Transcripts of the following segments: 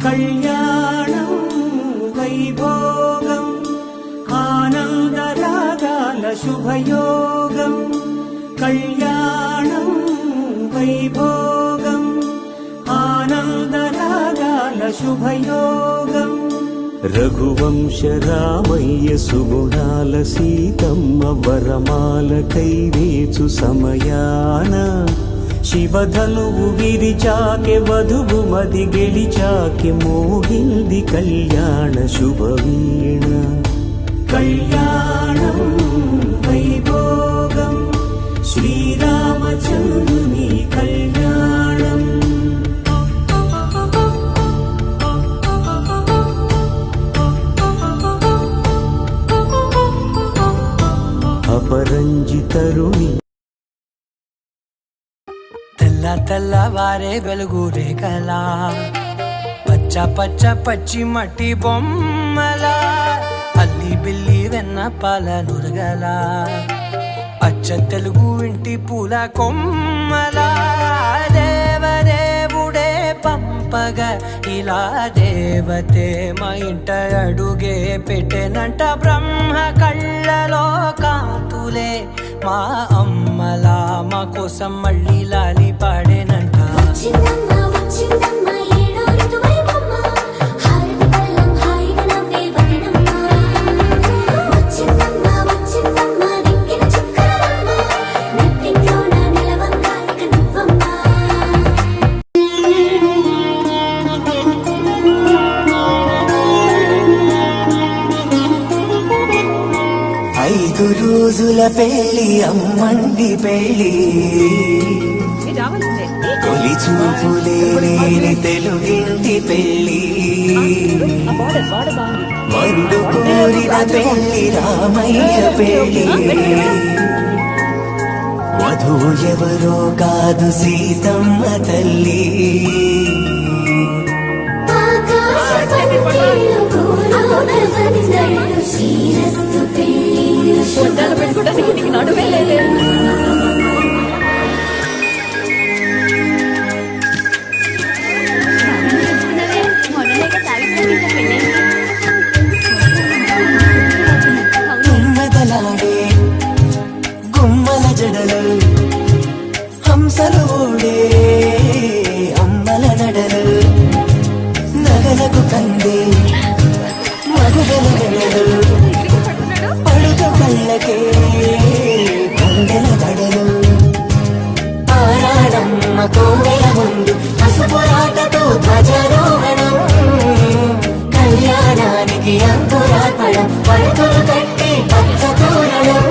కళ్యాణం వైభోగం ఆనందరాగాల శుభయోగం కళ్యాణం వైభోగం ఆనందరాగాల శుభయోగం రఘువంశ రామయ్య సుగుణాల సీతమ్మ వరమాల కైవేచు సమయాన శివధనువు విరిచాకె వధువు మది గెలిచాకె మోగింది కళ్యాణ శుభవీణ కళ్యాణం వైభోగం శ్రీరామచంద్రుని కళ్యాణం అపరంజితరుని తెల్లవారే వెలుగు రేఖలా పచ్చ పచ్చ పచ్చి మట్టి బొమ్మలా అల్లి బిల్లి వెన్న పాల నురగలా అచ్చ తెలుగు ఇంటి పూల కొమ్మలా దేవదేవుడే పంపగా ఇలా దేవతే మా ఇంట అడుగే పెట్టెనంట బ్రహ్మ కళ్ళలో కాంతులే మా అమ్మలా మా కోసం మళ్ళీ లాలి పాడేనంట రోజుల పెళ్లి అమ్మండి పెళ్లి తొలి చూపులేని తెలుగింటి పెళ్లి వరుడు కోరిన పెళ్లి రామయ్య పెళ్లి వధువు ఎవరో కాదు సీతమ్మ తల్లి పెట్టుకోవడానికి నీకు నడుమే లేదు తుమ్మెదలాడే గుమ్మల జడలు హంసలు ఓడే అమ్మల నడలు నగలకు కందే మగుగల గడలు కళ్ళకే గుండెల దడలు ఆరాడమ్మ కోవెల ముందు పసుపురాటతో ధ్వజారోహణం కళ్యాణానికి అంకురార్పణం పడుతులు కట్టి పచ్చ తోరణం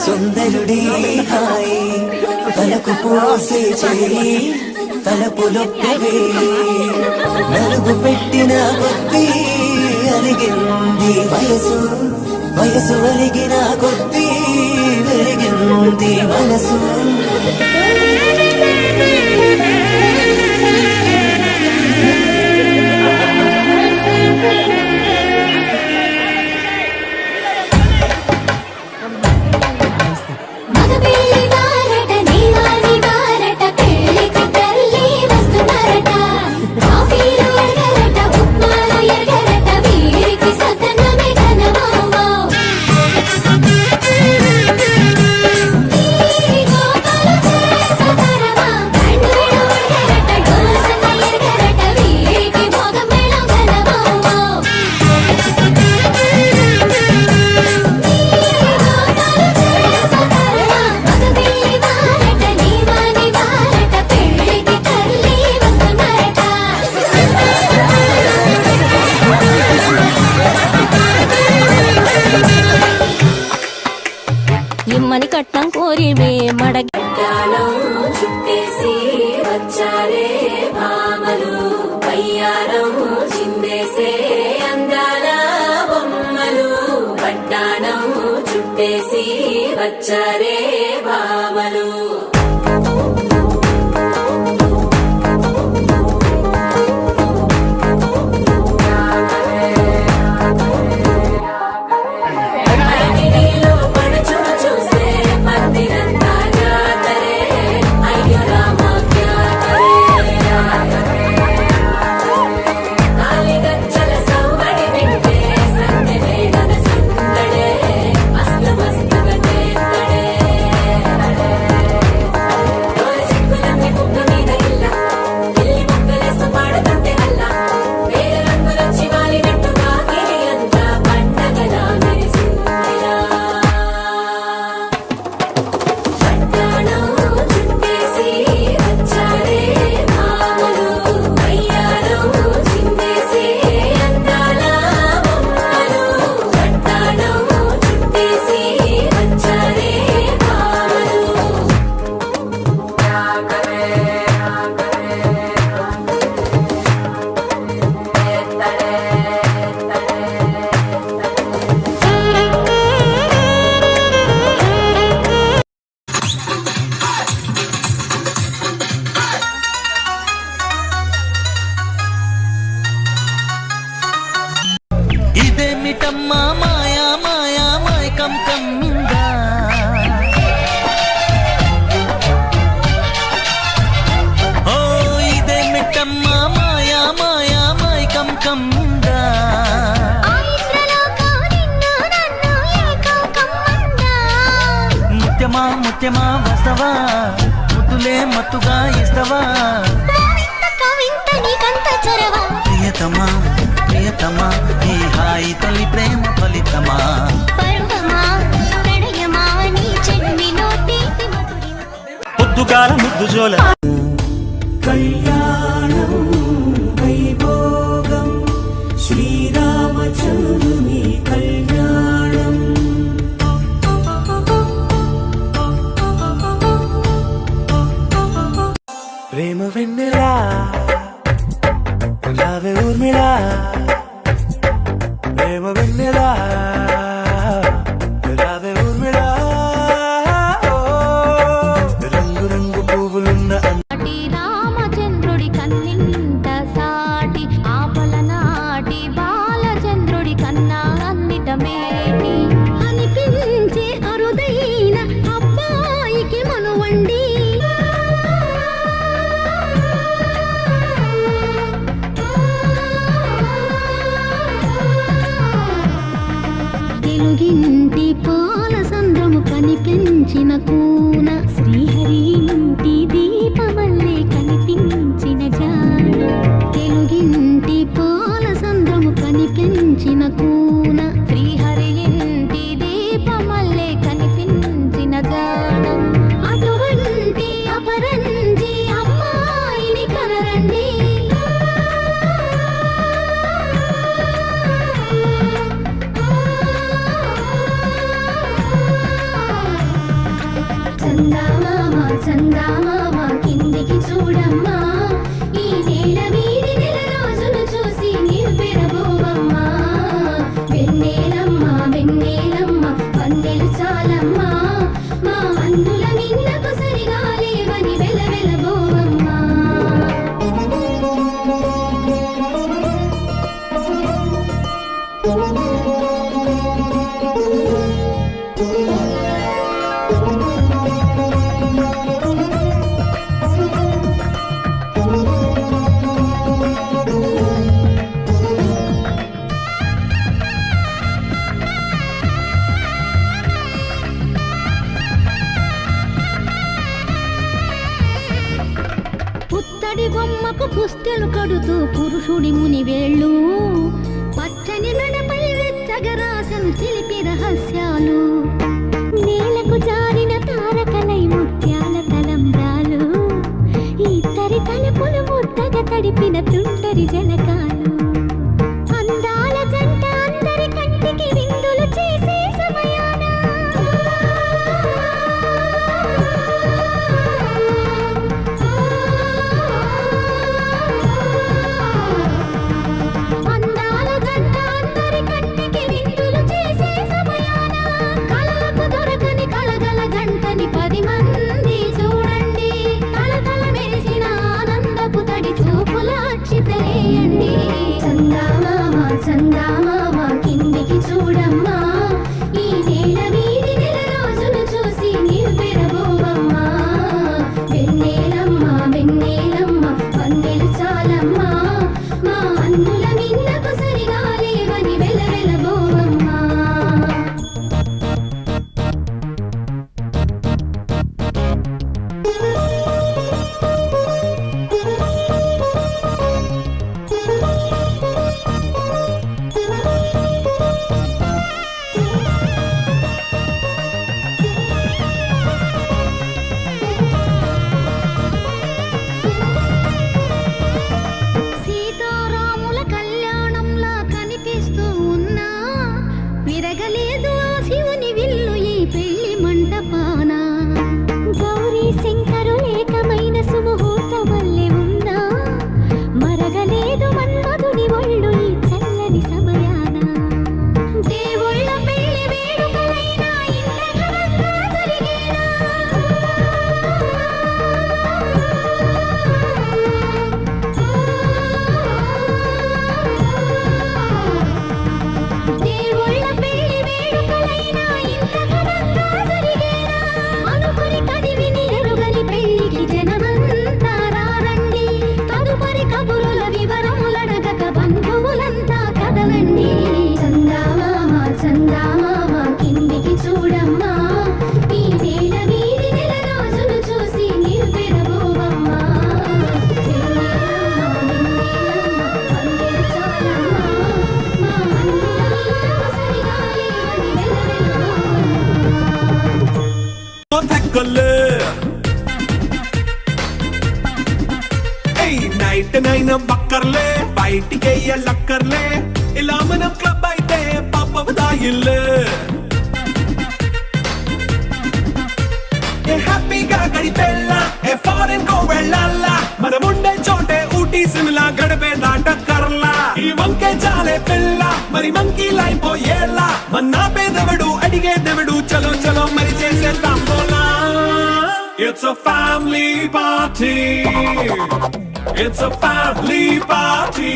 సుందరుడి హాయి తలకు పోసే చేయి తలపులొప్పవే నలుగు పెట్టిన కొద్దీ అలిగింది వయసు వయసు అలిగిన కొద్దీ వెలిగింది మనసు ఇమ్మని కట్నం కోరివే మడగట్టాలో చుట్టేసి వచ్చారే భామలు పయ్యారం చిందేసే అందాల బొమ్మలు పట్టాణం చుట్టేసి వచ్చారే భామలు ముత్యమా వస్తవా ముద్దులే మత్తుగా ఇస్తవా ప్రియతమా ప్రియతమా ఈ హాయి తొలి ప్రేమ ఫలితమా పొద్దుగాల ముద్దు జోల కళ్యాణం వైభోగం శ్రీరామచంద్రుని కళ్యాణం ప్రేమ వెన్నెలా రావే ఊర్మిళా ప్రేమ వెన్నెలా రావే ఊర్మిళా రంగు రంగు పువ్వులున్న రామచంద్రుడి కన్నింట సాటి ఆపల నాటి బాలచంద్రుడి కన్నా అన్నిట మేటి అనిపించే అరుదైన అబ్బాయికి మనువండి తెలుగింటి పాల సంద్రము కనిపించిన కూన శ్రీహరి ఇంటి దీపమల్లే కనిపించిన జాడ తెలుగింటి పాల సంద్రము కనిపించిన కూన శ్రీహరి ఇంటి దీపమల్లే కనిపించిన జాడ అటువంటి అపరంజి అమ్మాయిని కనరండి చందామామ కిందికి చూడమ్మా ఈ నేల వీడి నెల రోజులు చూసి నీవు పెరబోవమ్మా వెన్నెలమ్మ వెన్నెలమ్మ వన్నెలు చాలమ్మా మా అందుల నిన్నకు సరిగా లేవని వెలవెలబోవమ్మా పుత్తడి బొమ్మకు పుస్తెలు కడుతూ పురుషుడి ముని వేళ్ళు పచ్చని మెడపై వెచ్చగరాసను చిలిపి రహస్యాలు నేలకు జారిన తారకలై ముత్యాల తలంబ్రాలు ఇద్దరి తలుపులు ముద్దగా తడిపిన తుంటరి జలకాలు అందాల జంట అందరి కంటికి విందులు చేసే సమయాన అందాల జంట అందరి కంటికి విందులు చేసే సమయాన కళ్ళకు దొరకని కళగల జంటని 10 మంది చూడండి కళకళ మెరిసిన ఆనందపు తడి చూపుల అక్షితలేయండి చందామామ కిందికి చూడమ్మా ఈ నేల వీడి నెల రోజులు చూసి నీవు పెరబోవమ్మా వెన్నెలమ్మ వెన్నెలమ్మ వన్నెలు చాలమ్మా మా అందుల నిన్నకు సరిగా లేవని వెలవెలబోవమ్మా నైట్ నైన్ బక్కర్లే బయటికెయ్యలక్కర్లే ఇలా మనం క్లబ్ అయితే పాపదా ఇల్లు ఏ హ్యాపీగా గడిపెళ్ళా ఏ ఫారెన్ కో వెళ్ళాలా మనం ఉండే చోటే ఊటీ సిమ్లా గడిపే దాటక్కర్లా ఈ వంకే చాలే పిల్ల మరి మంకీ లైపోయేలా మన్నా పేదవడు అడిగేదెవడు చలో చలో మరి చేసేద్దాం బోలా It's a family party. It's a family party.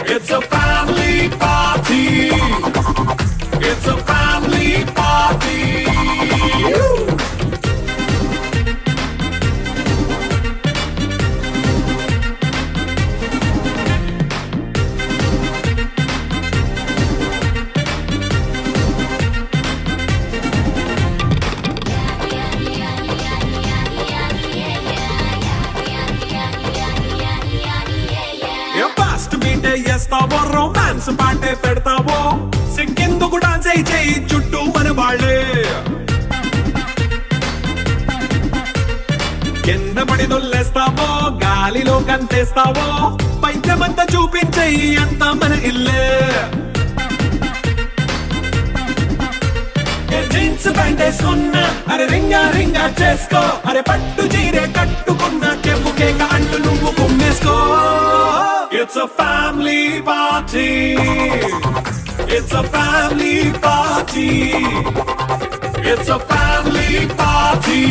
It's a family party. It's a family party. Fast మీటే చేస్తావో రొమాన్స్ పాటే పెడతావో సింకెందుకు డాన్స్ అయి చేయి చుట్టూ మన వాళ్ళే కింద పడి దొల్లేస్తావో గాలిలో కంతేస్తావో పైద్యమంతా చూపించేయి అంతా మన ఇల్లే జీన్స్ ప్యాంట్ వేసుకున్నా అరే రింగా రింగా చేసుకో అరే పట్టు చీరే కట్టుకున్నా చెవు కేక అంటూ నువ్వు కుమ్మేసుకో It's a family party. It's a family party. It's a family party.